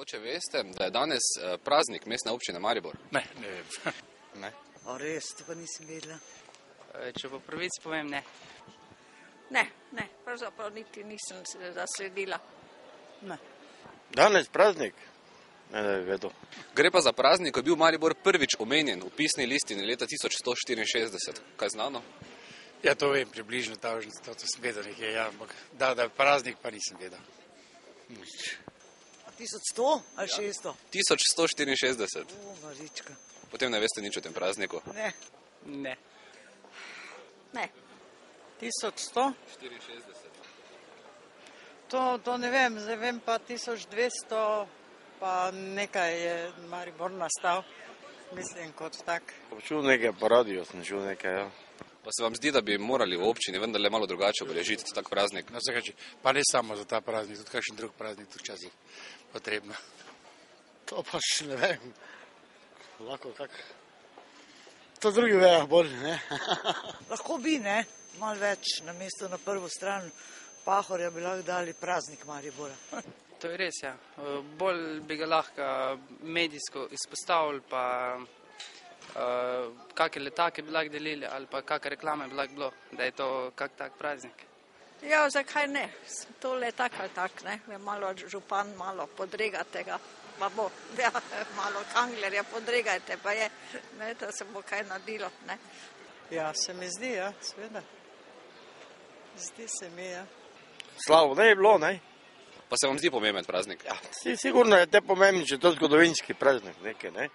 Mogoče veste, da je danes praznik mestne občine Maribor. Ne vem. Ne. A res, to pa nisem vedela. Če po pravici povem, ne. Ne, pravzaprav niti nisem zasledila. Ne. Danes praznik? Ne bi vedel. Gre pa za praznik, ko je bil Maribor prvič omenjen v pisni listini leta 1164. Kaj znano? Ja, to vem, približno to sem vedel nekaj, ja, ampak da je praznik, pa nisem vedel. Nič. 1100 ali 600? 1164. Marička. Potem ne veste nič o tem prazniku. Ne. Ne. Ne. 1100? 64. To ne vem, zdaj vem pa 1200, pa nekaj je Maribor nastal, mislim kot tak. Čul nekaj po radiju, sem čul nekaj, ja. Pa se vam zdi, da bi morali v občini vendarle malo drugače obeležiti tak praznik? No, pa ne samo za ta praznik, tudi kakšen drug praznik, tudi včasih potrebno. To pa še ne vem. Lahko tako. To drugi vejo bolj, ne? Lahko bi, ne? Malo več na mesto na prvo stran Pahorja bi lahko dali praznik Maribora. To je res, ja. Bolj bi ga lahko medijsko izpostavili, pa kakšne letake bi lahko delili ali pa kakšne reklame bi lahko bilo, da je to kak tak praznik. Ja, zakaj ne? Tole tak ali tak, ne? Malo župan, malo podregate ga, pa bo, ja, malo Kanglerja podregajte, pa je, ne, da se bo kaj nadilo, ne? Ja, se mi zdi, ja, seveda. Zdi se mi, ja. Slavo ne je bilo, ne? Pa se vam zdi pomemben praznik? Ja, sigurno je te pomembni, če to zgodovinski praznik nekaj, ne?